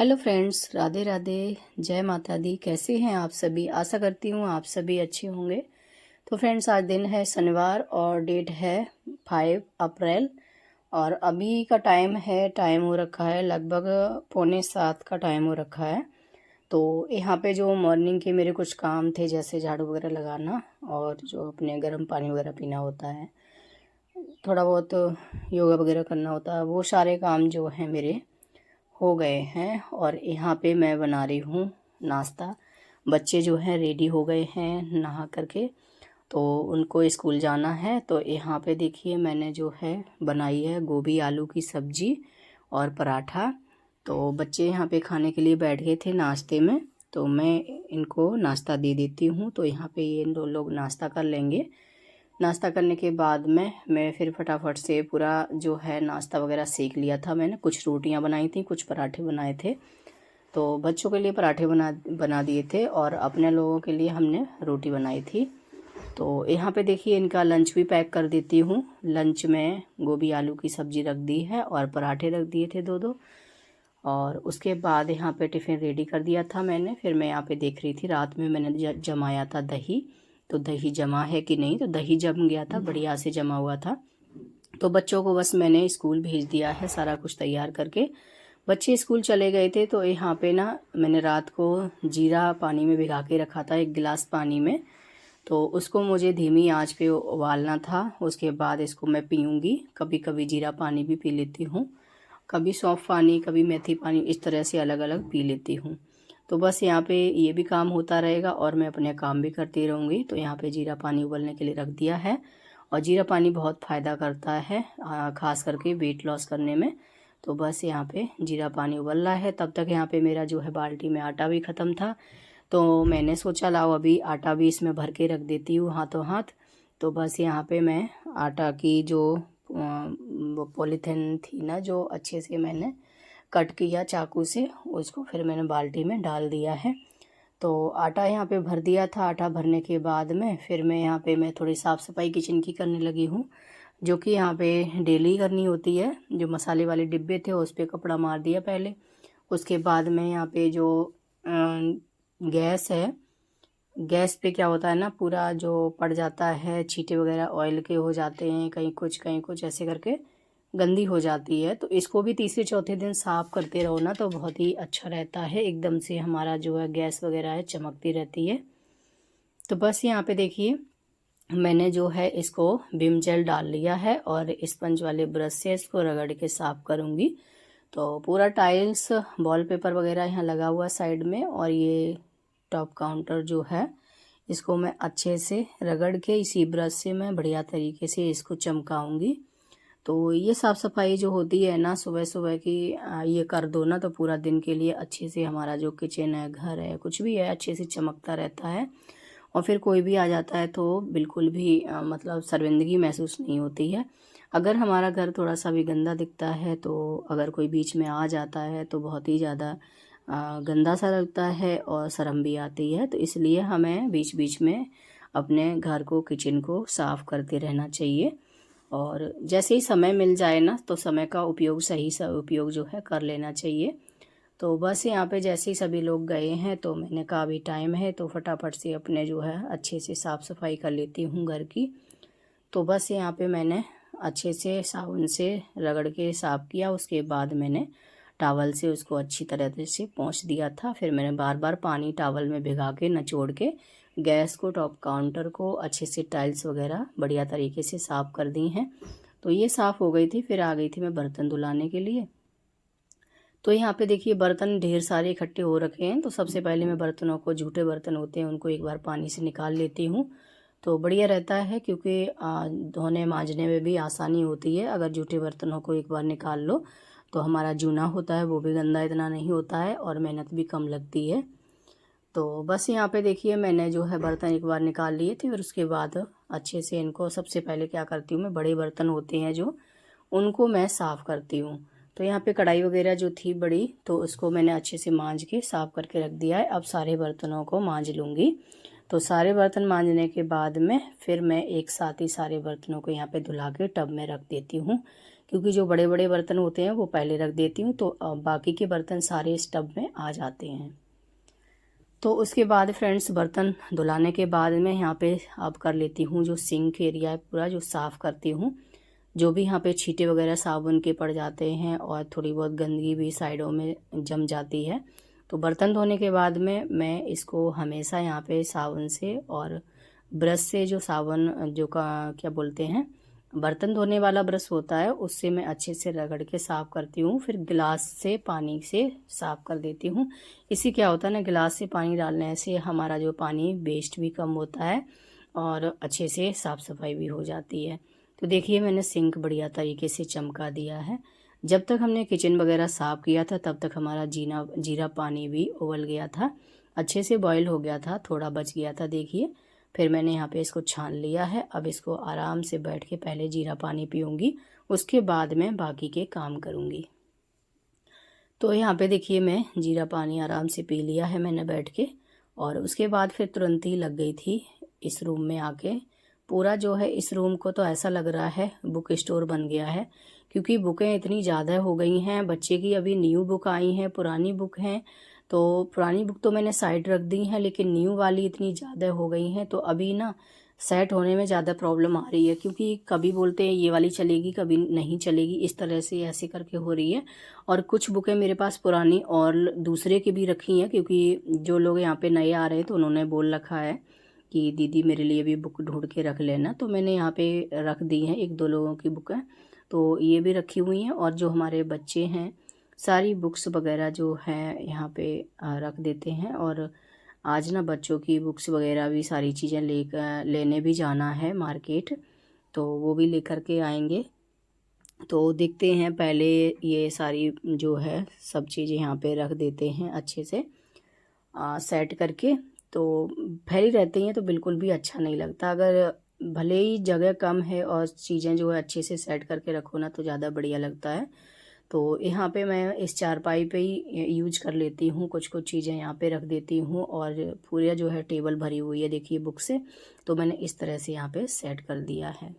Hello friends, Radhe Radhe. जय माता दी। कैसे हैं आप सभी? आशा करती हूँ आप सभी अच्छे होंगे। तो फ्रेंड्स, आज दिन है शनिवार और डेट है 5 अप्रैल। और अभी का टाइम हो रखा है लगभग 6:45 का टाइम हो रखा है। तो यहाँ पे जो मॉर्निंग के मेरे कुछ काम थे, जैसे झाड़ू वगैरह लगाना और जो अपने गर्म पानी वगैरह पीना होता है, थोड़ा बहुत योगा वगैरह करना होता है, वो सारे काम जो हैं मेरे हो गए हैं। और यहाँ पे मैं बना रही हूँ नाश्ता। बच्चे जो हैं रेडी हो गए हैं नहा करके, तो उनको स्कूल जाना है। तो यहाँ पे देखिए मैंने जो है बनाई है गोभी आलू की सब्जी और पराठा। तो बच्चे यहाँ पे खाने के लिए बैठ गए थे नाश्ते में, तो मैं इनको नाश्ता दे देती हूँ। तो यहाँ पे ये दो लोग नाश्ता कर लेंगे। नाश्ता करने के बाद में मैं फिर फटाफट से पूरा जो है नाश्ता वगैरह सेक लिया था। मैंने कुछ रोटियां बनाई थी, कुछ पराठे बनाए थे। तो बच्चों के लिए पराठे बना दिए थे और अपने लोगों के लिए हमने रोटी बनाई थी। तो यहाँ पे देखिए इनका लंच भी पैक कर देती हूँ। लंच में गोभी आलू की सब्जी रख दी है और पराठे रख दिए थे दो दो। और उसके बाद यहाँ पे टिफ़िन रेडी कर दिया था मैंने। फिर मैं यहाँ पे देख रही थी, रात में मैंने जमाया था दही, तो दही जमा है कि नहीं। तो दही जम गया था, बढ़िया से जमा हुआ था। तो बच्चों को बस मैंने स्कूल भेज दिया है सारा कुछ तैयार करके। बच्चे स्कूल चले गए थे। तो यहाँ पे ना मैंने रात को जीरा पानी में भिगा के रखा था, 1 गिलास पानी में। तो उसको मुझे धीमी आंच पे उबालना था। उसके बाद इसको मैं पीऊँगी। कभी कभी जीरा पानी भी पी लेती हूँ, कभी सौंफ पानी, कभी मेथी पानी, इस तरह से अलग अलग पी लेती हूँ। तो बस यहाँ पे ये भी काम होता रहेगा और मैं अपने काम भी करती रहूँगी। तो यहाँ पे जीरा पानी उबलने के लिए रख दिया है। और जीरा पानी बहुत फ़ायदा करता है, ख़ास करके वेट लॉस करने में। तो बस यहाँ पे जीरा पानी उबल रहा है। तब तक यहाँ पे मेरा जो है बाल्टी में आटा भी ख़त्म था। तो मैंने सोचा लाओ अभी आटा भी इसमें भर के रख देती हूँ हाथों हाथ। तो बस यहाँ पे मैं आटा की जो वो पॉलीथिन थी ना, जो अच्छे से मैंने कट किया चाकू से, उसको फिर मैंने बाल्टी में डाल दिया है। तो आटा यहाँ पे भर दिया था। आटा भरने के बाद में फिर मैं थोड़ी साफ़ सफाई किचन की करने लगी हूँ, जो कि यहाँ पे डेली करनी होती है। जो मसाले वाले डिब्बे थे उस पर कपड़ा मार दिया पहले। उसके बाद में यहाँ पे जो गैस है, गैस पे क्या होता है ना, पूरा जो पड़ जाता है, छींटे वगैरह ऑयल के हो जाते हैं, कहीं कुछ ऐसे करके गंदी हो जाती है। तो इसको भी तीसरे चौथे दिन साफ़ करते रहो ना, तो बहुत ही अच्छा रहता है। एकदम से हमारा जो है गैस वगैरह है चमकती रहती है। तो बस यहाँ पे देखिए मैंने जो है इसको विम जेल डाल लिया है और स्पंज वाले ब्रश से इसको रगड़ के साफ़ करूँगी। तो पूरा टाइल्स वॉलपेपर वगैरह यहाँ लगा हुआ साइड में, और ये टॉप काउंटर जो है इसको मैं अच्छे से रगड़ के इसी ब्रश से मैं बढ़िया तरीके से इसको चमकाऊंगी। तो ये साफ़ सफाई जो होती है ना सुबह सुबह की, ये कर दो ना, तो पूरा दिन के लिए अच्छे से हमारा जो किचन है, घर है, कुछ भी है, अच्छे से चमकता रहता है। और फिर कोई भी आ जाता है तो बिल्कुल भी मतलब शर्मिंदगी महसूस नहीं होती है। अगर हमारा घर थोड़ा सा भी गंदा दिखता है, तो अगर कोई बीच में आ जाता है तो बहुत ही ज़्यादा गंदा सा लगता है और शर्म भी आती है। तो इसलिए हमें बीच बीच में अपने घर को, किचन को साफ़ करते रहना चाहिए। और जैसे ही समय मिल जाए ना, तो समय का उपयोग, सही सा उपयोग जो है कर लेना चाहिए। तो बस यहाँ पे जैसे ही सभी लोग गए हैं, तो मैंने कहा अभी टाइम है तो फटाफट से अपने जो है अच्छे से साफ़ सफाई कर लेती हूँ घर की। तो बस यहाँ पे मैंने अच्छे से साबुन से रगड़ के साफ़ किया। उसके बाद मैंने टॉवल से उसको अच्छी तरह से पोंछ दिया था। फिर मैंने बार बार पानी टॉवल में भिगा के निचोड़ के गैस को, टॉप काउंटर को, अच्छे से टाइल्स वगैरह बढ़िया तरीके से साफ़ कर दी हैं। तो ये साफ़ हो गई थी। फिर आ गई थी मैं बर्तन धुलाने के लिए। तो यहाँ पे देखिए बर्तन ढेर सारे इकट्ठे हो रखे हैं। तो सबसे पहले मैं बर्तनों को, जूठे बर्तन होते हैं उनको एक बार पानी से निकाल लेती हूँ। तो बढ़िया रहता है, क्योंकि धोने मांजने में भी आसानी होती है। अगर जूठे बर्तनों को एक बार निकाल लो तो हमारा जूना होता है वो भी गंदा इतना नहीं होता है और मेहनत भी कम लगती है। तो बस यहाँ पे देखिए मैंने जो है बर्तन एक बार निकाल लिए थे। फिर उसके बाद अच्छे से इनको, सबसे पहले क्या करती हूँ मैं, बड़े बर्तन होते हैं जो, उनको मैं साफ़ करती हूँ। तो यहाँ पे कढ़ाई वगैरह जो थी बड़ी, तो उसको मैंने अच्छे से मांज के साफ़ करके रख दिया है। अब सारे बर्तनों को मांज लूँगी। तो सारे बर्तन मांजने के बाद में फिर मैं एक साथ ही सारे बर्तनों को यहाँ पे धुला के टब में रख देती हूँ, क्योंकि जो बड़े बड़े बर्तन होते हैं वो पहले रख देती हूँ, तो बाकी के बर्तन सारे इस टब में आ जाते हैं। तो उसके बाद फ्रेंड्स बर्तन धुलाने के बाद मैं यहाँ पे अब कर लेती हूँ जो सिंक एरिया है पूरा जो साफ़ करती हूँ। जो भी यहाँ पे छींटे वगैरह साबुन के पड़ जाते हैं और थोड़ी बहुत गंदगी भी साइडों में जम जाती है, तो बर्तन धोने के बाद में मैं इसको हमेशा यहाँ पे साबुन से और ब्रश से, जो साबुन जो का क्या बोलते हैं बर्तन धोने वाला ब्रश होता है, उससे मैं अच्छे से रगड़ के साफ़ करती हूँ। फिर गिलास से पानी से साफ़ कर देती हूँ। इससे क्या होता है ना, गिलास से पानी डालने से हमारा जो पानी वेस्ट भी कम होता है और अच्छे से साफ़ सफाई भी हो जाती है। तो देखिए मैंने सिंक बढ़िया तरीके से चमका दिया है। जब तक हमने किचन वगैरह साफ़ किया था तब तक हमारा जीरा पानी भी उबल गया था, अच्छे से बॉईल हो गया था, थोड़ा बच गया था देखिए। फिर मैंने यहाँ पे इसको छान लिया है। अब इसको आराम से बैठ के पहले जीरा पानी पीऊँगी, उसके बाद मैं बाकी के काम करूँगी। तो यहाँ पे देखिए मैं जीरा पानी आराम से पी लिया है मैंने बैठ के, और उसके बाद फिर तुरंत ही लग गई थी इस रूम में आके। पूरा जो है इस रूम को तो ऐसा लग रहा है बुक स्टोर बन गया है, क्योंकि बुकें इतनी ज़्यादा हो गई हैं। बच्चे की अभी न्यू बुक आई हैं, पुरानी बुक हैं, तो पुरानी बुक तो मैंने साइड रख दी हैं, लेकिन न्यू वाली इतनी ज़्यादा हो गई हैं तो अभी ना सेट होने में ज़्यादा प्रॉब्लम आ रही है, क्योंकि कभी बोलते हैं ये वाली चलेगी कभी नहीं चलेगी, इस तरह से ऐसे करके हो रही है। और कुछ बुकें मेरे पास पुरानी और दूसरे की भी रखी हैं, क्योंकि जो लोग यहाँ पे नए आ रहे हैं तो उन्होंने बोल रखा है कि दीदी मेरे लिए भी बुक ढूंढ के रख लेना, तो मैंने यहाँ पे रख दी हैं। एक दो लोगों की बुक है तो ये भी रखी हुई हैं, और जो हमारे बच्चे हैं सारी बुक्स वगैरह जो हैं यहाँ पे रख देते हैं। और आज ना बच्चों की बुक्स वगैरह भी सारी चीज़ें लेने भी जाना है मार्केट, तो वो भी लेकर के आएंगे। तो देखते हैं, पहले ये सारी जो है सब चीज़ें यहाँ पे रख देते हैं अच्छे से सेट करके। तो फैली रहती हैं तो बिल्कुल भी अच्छा नहीं लगता। अगर भले ही जगह कम है और चीज़ें जो है अच्छे से सेट करके रखो ना तो ज़्यादा बढ़िया लगता है। तो यहाँ पे मैं इस चारपाई पे ही यूज कर लेती हूँ, कुछ कुछ चीज़ें यहाँ पे रख देती हूँ, और पूरा जो है टेबल भरी हुई है देखिए बुक से, तो मैंने इस तरह से यहाँ पे सेट कर दिया है।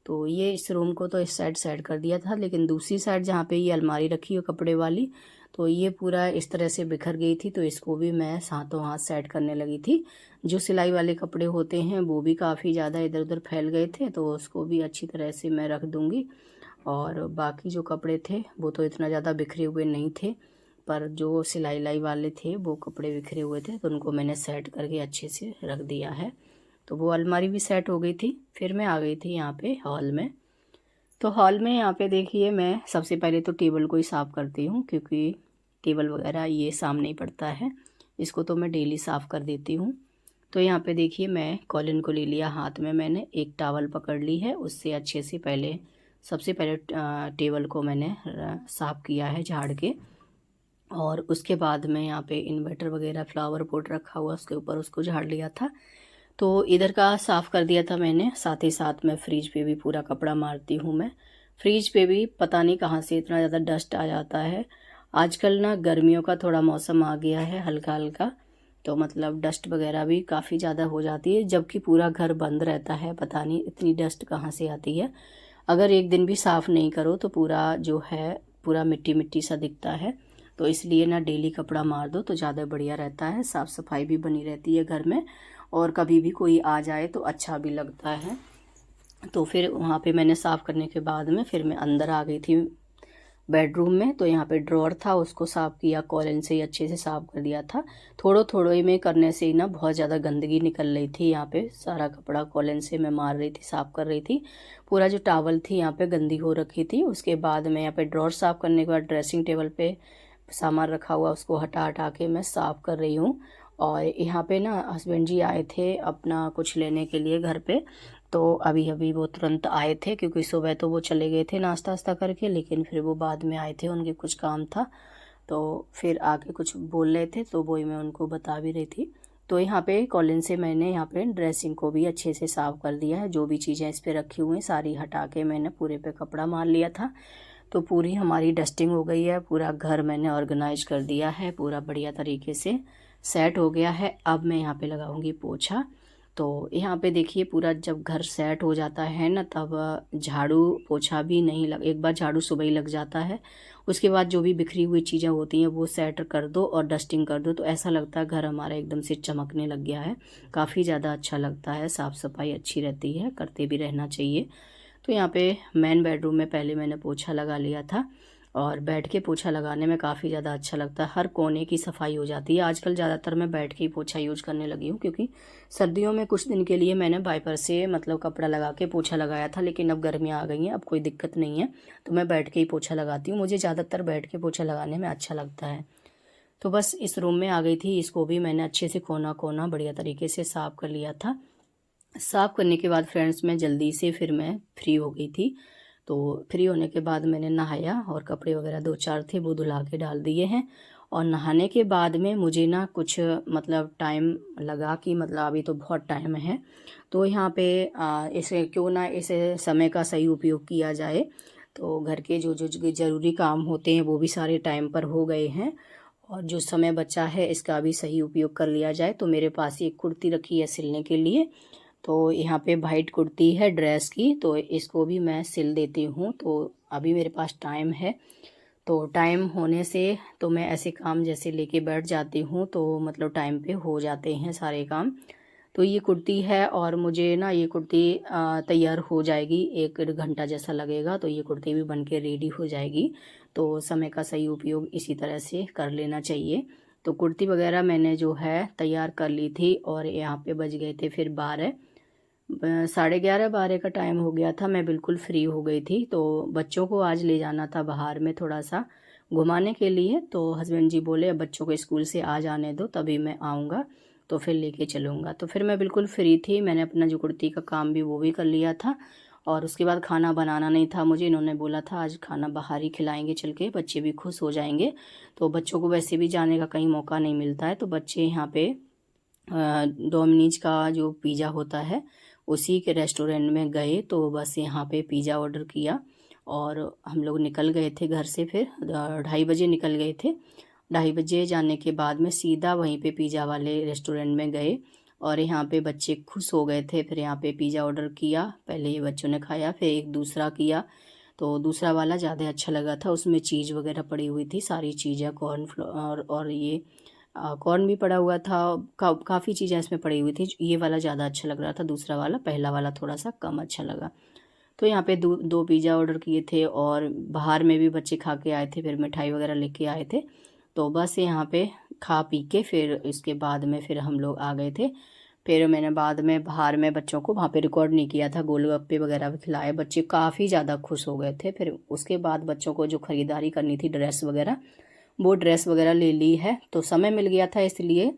तो ये इस रूम को तो इस साइड सेट कर दिया था, लेकिन दूसरी साइड जहाँ पे ये अलमारी रखी हो कपड़े वाली, तो ये पूरा इस तरह से बिखर गई थी, तो इसको भी मैं हाथों हाथ सेट करने लगी थी। जो सिलाई वाले कपड़े होते हैं वो भी काफ़ी ज़्यादा इधर उधर फैल गए थे, तो उसको भी अच्छी तरह से मैं रख दूँगी। और बाकी जो कपड़े थे वो तो इतना ज़्यादा बिखरे हुए नहीं थे, पर जो सिलाई लाई वाले थे वो कपड़े बिखरे हुए थे, तो उनको मैंने सेट करके अच्छे से रख दिया है। तो वो अलमारी भी सेट हो गई थी। फिर मैं आ गई थी यहाँ पे हॉल में। तो हॉल में यहाँ पे देखिए मैं सबसे पहले तो टेबल को ही साफ़ करती हूँ, क्योंकि टेबल वगैरह ये सामने ही पड़ता है, इसको तो मैं डेली साफ़ कर देती हूँ। तो यहाँ पे देखिए मैं कॉलिन को ले लिया हाथ में, मैंने एक टॉवल पकड़ ली है, उससे अच्छे से सबसे पहले टेबल को मैंने साफ़ किया है झाड़ के। और उसके बाद में यहाँ पे इन्वर्टर वगैरह फ्लावर पॉट रखा हुआ उसके ऊपर उसको झाड़ लिया था। तो इधर का साफ़ कर दिया था मैंने, साथ ही साथ मैं फ्रिज पे भी पूरा कपड़ा मारती हूँ। मैं फ्रिज पे भी पता नहीं कहाँ से इतना ज़्यादा डस्ट आ जाता है। आजकल ना गर्मियों का थोड़ा मौसम आ गया है हल्का हल्का, तो मतलब डस्ट वगैरह भी काफ़ी ज़्यादा हो जाती है, जबकि पूरा घर बंद रहता है। पता नहीं इतनी डस्ट कहाँ से आती है। अगर एक दिन भी साफ़ नहीं करो तो पूरा जो है पूरा मिट्टी मिट्टी सा दिखता है। तो इसलिए ना डेली कपड़ा मार दो तो ज़्यादा बढ़िया रहता है, साफ़ सफाई भी बनी रहती है घर में, और कभी भी कोई आ जाए तो अच्छा भी लगता है। तो फिर वहाँ पे मैंने साफ़ करने के बाद में फिर मैं अंदर आ गई थी बेडरूम में। तो यहाँ पे ड्रॉअर था उसको साफ़ किया, कॉलिन से ही अच्छे से साफ़ कर दिया था। थोड़ो थोड़ो ही में करने से ही ना बहुत ज़्यादा गंदगी निकल रही थी। यहाँ पे सारा कपड़ा कॉलिन से मैं मार रही थी, साफ़ कर रही थी। पूरा जो टावल थी यहाँ पे गंदी हो रखी थी। उसके बाद मैं यहाँ पे ड्रॉअर साफ़ करने के बाद ड्रेसिंग टेबल पे सामान रखा हुआ उसको हटा हटा के मैं साफ़ कर रही हूँ। और यहाँ पे ना हस्बैंड जी आए थे अपना कुछ लेने के लिए घर पे, तो अभी अभी वो तुरंत आए थे, क्योंकि सुबह तो वो चले गए थे नाश्ता वास्ता करके, लेकिन फिर वो बाद में आए थे, उनके कुछ काम था, तो फिर आके कुछ बोल रहे थे, तो वही मैं उनको बता भी रही थी। तो यहाँ पे कॉलिन से मैंने यहाँ पे ड्रेसिंग को भी अच्छे से साफ़ कर दिया है। जो भी चीज़ें इस पर रखी हुई हैं सारी हटा के मैंने पूरे पे कपड़ा मार लिया था। तो पूरी हमारी डस्टिंग हो गई है, पूरा घर मैंने ऑर्गेनाइज कर दिया है, पूरा बढ़िया तरीके से सेट हो गया है। अब मैं यहाँ पे लगाऊंगी पोछा। तो यहाँ पे देखिए पूरा जब घर सेट हो जाता है ना, तब झाड़ू पोछा भी नहीं लग, एक बार झाड़ू सुबह ही लग जाता है। उसके बाद जो भी बिखरी हुई चीज़ें होती हैं वो सेट कर दो और डस्टिंग कर दो, तो ऐसा लगता है घर हमारा एकदम से चमकने लग गया है। काफ़ी ज़्यादा अच्छा लगता है, साफ़ सफाई अच्छी रहती है, करते भी रहना चाहिए। तो यहाँ पे मेन बेडरूम में पहले मैंने पोछा लगा लिया था, और बैठ के पोछा लगाने में काफ़ी ज़्यादा अच्छा लगता है, हर कोने की सफाई हो जाती है। आजकल ज़्यादातर मैं बैठ के ही पोछा यूज करने लगी हूँ, क्योंकि सर्दियों में कुछ दिन के लिए मैंने वाइपर से मतलब कपड़ा लगा के पोछा लगाया था, लेकिन अब गर्मियाँ आ गई हैं, अब कोई दिक्कत नहीं है, तो मैं बैठ के ही पोछा लगाती हूँ। मुझे ज़्यादातर बैठ के पोछा लगाने में अच्छा लगता है। तो बस इस रूम में आ गई थी, इसको भी मैंने अच्छे से कोना कोना बढ़िया तरीके से साफ़ कर लिया था। साफ़ करने के बाद फ्रेंड्स मैं जल्दी से फिर मैं फ्री हो गई थी। तो फ्री होने के बाद मैंने नहाया और कपड़े वगैरह 2-4 थे वो धुला के डाल दिए हैं। और नहाने के बाद में मुझे ना कुछ मतलब टाइम लगा कि मतलब अभी तो बहुत टाइम है, तो यहाँ पे इसे क्यों ना इसे समय का सही उपयोग किया जाए। तो घर के जो जो ज़रूरी काम होते हैं वो भी सारे टाइम पर हो गए हैं, और जो समय बचा है इसका भी सही उपयोग कर लिया जाए। तो मेरे पास एक कुर्ती रखी है सिलने के लिए, तो यहाँ पे वाइट कुर्ती है ड्रेस की, तो इसको भी मैं सिल देती हूँ। तो अभी मेरे पास टाइम है, तो टाइम होने से तो मैं ऐसे काम जैसे लेके बैठ जाती हूँ, तो मतलब टाइम पे हो जाते हैं सारे काम। तो ये कुर्ती है, और मुझे ना ये कुर्ती तैयार हो जाएगी, 1 घंटा जैसा लगेगा, तो ये कुर्ती भी बन के रेडी हो जाएगी। तो समय का सही उपयोग इसी तरह से कर लेना चाहिए। तो कुर्ती वगैरह मैंने जो है तैयार कर ली थी, और यहाँ पे बज गए थे फिर 12, 11:30-12 का टाइम हो गया था, मैं बिल्कुल फ्री हो गई थी। तो बच्चों को आज ले जाना था बाहर में थोड़ा सा घुमाने के लिए, तो हस्बैंड जी बोले अब बच्चों को स्कूल से आ जाने दो तभी मैं आऊँगा, तो फिर लेके चलूँगा। तो फिर मैं बिल्कुल फ्री थी, मैंने अपना जो कुर्ती का काम भी वो भी कर लिया था, और उसके बाद खाना बनाना नहीं था मुझे। इन्होंने बोला था आज खाना बाहर ही खिलाएंगे चल के, बच्चे भी खुश हो जाएंगे। तो बच्चों को वैसे भी जाने का कहीं मौका नहीं मिलता है, तो बच्चे यहाँ पे डोमिनोज का जो पिज़्ज़ा होता है उसी के रेस्टोरेंट में गए, तो बस यहाँ पे पिज़्ज़ा ऑर्डर किया और हम लोग निकल गए थे घर से। फिर 2:30 बजे निकल गए थे। 2:30 बजे जाने के बाद में सीधा वहीं पे पिज़्ज़ा वाले रेस्टोरेंट में गए, और यहाँ पे बच्चे खुश हो गए थे। फिर यहाँ पे पिज़्ज़ा ऑर्डर किया, पहले ये बच्चों ने खाया, फिर एक दूसरा किया, तो दूसरा वाला ज़्यादा अच्छा लगा था। उसमें चीज़ वगैरह पड़ी हुई थी, सारी चीज़ें, कॉर्नफ्लोर और ये कॉर्न भी पड़ा हुआ था, काफ़ी चीज़ें इसमें पड़ी हुई थी। ये वाला ज़्यादा अच्छा लग रहा था, दूसरा वाला, पहला वाला थोड़ा सा कम अच्छा लगा। तो यहाँ पे दो पिज़्ज़ा ऑर्डर किए थे, और बाहर में भी बच्चे खा के आए थे, फिर मिठाई वगैरह लेके आए थे। तो बस यहाँ पे खा पी के फिर इसके बाद में फिर हम लोग आ गए थे। फिर मैंने बाद में बाहर में बच्चों को वहाँ पे रिकॉर्ड नहीं किया था, गोलगप्पे वगैरह भी खिलाए, बच्चे काफ़ी ज़्यादा खुश हो गए थे। फिर उसके बाद बच्चों को जो ख़रीदारी करनी थी ड्रेस वगैरह, वो ड्रेस वगैरह ले ली है। तो समय मिल गया था, इसलिए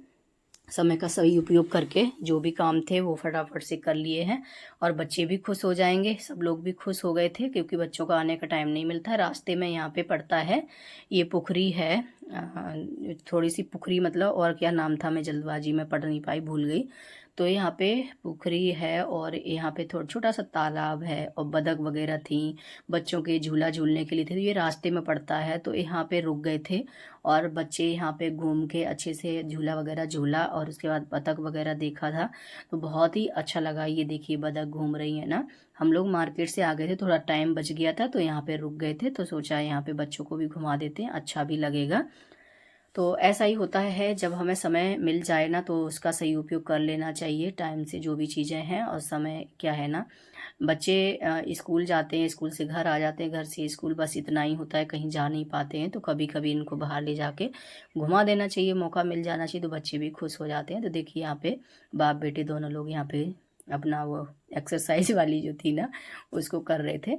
समय का सही उपयोग करके जो भी काम थे वो फटाफट से कर लिए हैं, और बच्चे भी खुश हो जाएंगे, सब लोग भी खुश हो गए थे, क्योंकि बच्चों का आने का टाइम नहीं मिलता। रास्ते में यहाँ पे पड़ता है, ये पुखरी है, थोड़ी सी पुखरी, मतलब और क्या नाम था मैं जल्दबाजी में पढ़ नहीं पाई, भूल गई। तो यहाँ पे पुखरी है, और यहाँ पे थोड़ा छोटा सा तालाब है, और बतख वगैरह थी, बच्चों के झूला झूलने के लिए थे। तो ये रास्ते में पड़ता है, तो यहाँ पे रुक गए थे, और बच्चे यहाँ पे घूम के अच्छे से झूला वगैरह झूला, और उसके बाद बतख वगैरह देखा था, तो बहुत ही अच्छा लगा। ये देखिए बतख घूम रही है ना। हम लोग मार्केट से आ गए थे, थोड़ा टाइम बच गया था, तो यहाँ पे रुक गए थे, तो सोचा यहाँ पे बच्चों को भी घुमा देते हैं, अच्छा भी लगेगा। तो ऐसा ही होता है, जब हमें समय मिल जाए ना तो उसका सही उपयोग कर लेना चाहिए टाइम से, जो भी चीज़ें हैं। और समय क्या है ना, बच्चे स्कूल जाते हैं, स्कूल से घर आ जाते हैं, घर से स्कूल, बस इतना ही होता है, कहीं जा नहीं पाते हैं। तो कभी कभी इनको बाहर ले जाके घुमा देना चाहिए, मौका मिल जाना चाहिए, तो बच्चे भी खुश हो जाते हैं। तो देखिए यहाँ पे बाप बेटे दोनों लोग यहाँ पे अपना वो एक्सरसाइज वाली जो थी ना उसको कर रहे थे,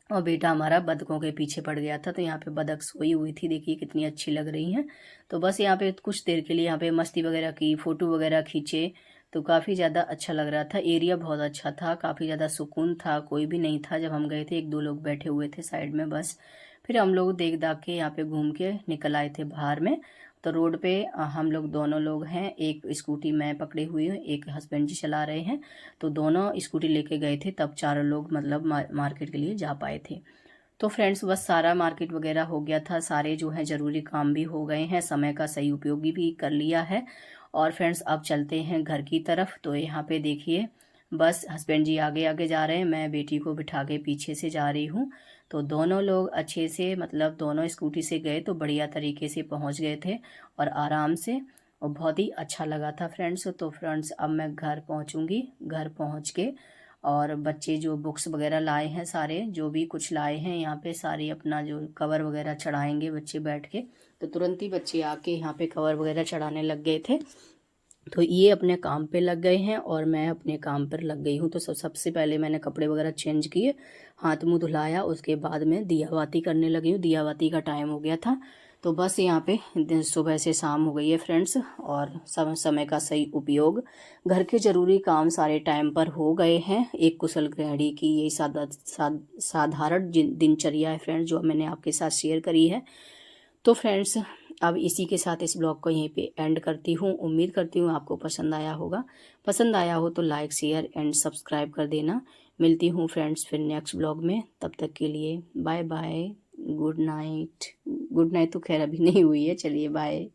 और बेटा हमारा बतखों के पीछे पड़ गया था। तो यहाँ पे बतख सोई हुई थी, देखिए कितनी अच्छी लग रही हैं। तो बस यहाँ पे कुछ देर के लिए यहाँ पे मस्ती वगैरह की, फ़ोटो वगैरह खींचे, तो काफ़ी ज़्यादा अच्छा लग रहा था। एरिया बहुत अच्छा था, काफ़ी ज़्यादा सुकून था, कोई भी नहीं था जब हम गए थे, 1-2 लोग बैठे हुए थे साइड में बस। फिर हम लोग देख दाख के यहाँ पे घूम के निकल आए थे बाहर में। तो रोड पे हम लोग दोनों लोग हैं, एक स्कूटी मैं पकड़े हुई हूँ, एक हस्बैंड जी चला रहे हैं, तो दोनों स्कूटी लेके गए थे, तब चारों लोग मतलब मार्केट के लिए जा पाए थे। तो फ्रेंड्स बस सारा मार्केट वगैरह हो गया था, सारे जो है ज़रूरी काम भी हो गए हैं, समय का सही उपयोग भी कर लिया है। और फ्रेंड्स अब चलते हैं घर की तरफ। तो यहाँ पे देखिए बस हस्बैंड जी आगे आगे जा रहे हैं, मैं बेटी को बिठा के पीछे से जा रही हूँ। तो दोनों लोग अच्छे से मतलब दोनों स्कूटी से गए तो बढ़िया तरीके से पहुँच गए थे और आराम से, और बहुत ही अच्छा लगा था फ्रेंड्स। तो फ्रेंड्स अब मैं घर पहुँचूँगी, घर पहुँच के और बच्चे जो बुक्स वगैरह लाए हैं, सारे जो भी कुछ लाए हैं यहाँ पे सारे अपना जो कवर वगैरह चढ़ाएंगे बच्चे बैठ के। तो तुरंत ही बच्चे आके यहाँ पे कवर वगैरह चढ़ाने लग गए थे। तो ये अपने काम पे लग गए हैं और मैं अपने काम पर लग गई हूँ। तो सबसे पहले मैंने कपड़े वगैरह चेंज किए, हाथ मुँह धुलाया, उसके बाद में दिया बाती करने लगी हूँ। दिया बाती का टाइम हो गया था। तो बस यहाँ पे सुबह से शाम हो गई है फ्रेंड्स, और समय का सही उपयोग, घर के ज़रूरी काम सारे टाइम पर हो गए हैं। एक कुशल गृहिणी की यही साधारण दिनचर्या है फ्रेंड्स, जो मैंने आपके साथ शेयर करी है। तो फ्रेंड्स अब इसी के साथ इस ब्लॉग को यहीं पे एंड करती हूँ। उम्मीद करती हूँ आपको पसंद आया होगा। पसंद आया हो तो लाइक शेयर एंड सब्सक्राइब कर देना। मिलती हूँ फ्रेंड्स फिर नेक्स्ट ब्लॉग में, तब तक के लिए bye bye, good night. Good night तो खैर अभी नहीं हुई है, चलिए बाय।